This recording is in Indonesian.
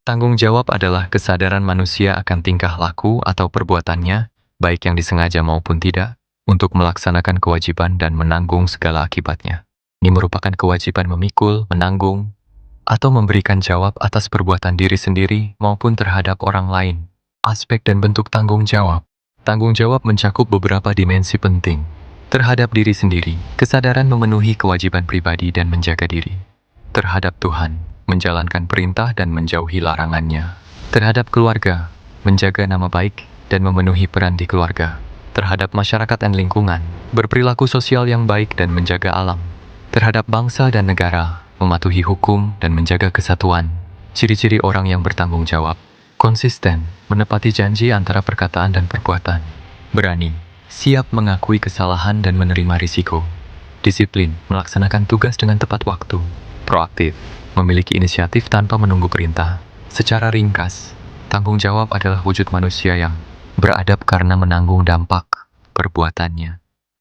Tanggung jawab adalah kesadaran manusia akan tingkah laku atau perbuatannya, baik yang disengaja maupun tidak, untuk melaksanakan kewajiban dan menanggung segala akibatnya. Ini merupakan kewajiban memikul, menanggung, atau memberikan jawab atas perbuatan diri sendiri maupun terhadap orang lain. Aspek dan bentuk tanggung jawab. Tanggung jawab mencakup beberapa dimensi penting. Terhadap diri sendiri, kesadaran memenuhi kewajiban pribadi dan menjaga diri. Terhadap Tuhan, menjalankan perintah dan menjauhi larangannya. Terhadap keluarga, menjaga nama baik dan memenuhi peran di keluarga. Terhadap masyarakat dan lingkungan, berperilaku sosial yang baik dan menjaga alam. Terhadap bangsa dan negara, mematuhi hukum dan menjaga kesatuan. Ciri-ciri orang yang bertanggung jawab. Konsisten, menepati janji antara perkataan dan perbuatan. Berani, siap mengakui kesalahan dan menerima risiko. Disiplin, melaksanakan tugas dengan tepat waktu. Proaktif, memiliki inisiatif tanpa menunggu perintah. Secara ringkas, tanggung jawab adalah wujud manusia yang beradab karena menanggung dampak perbuatannya.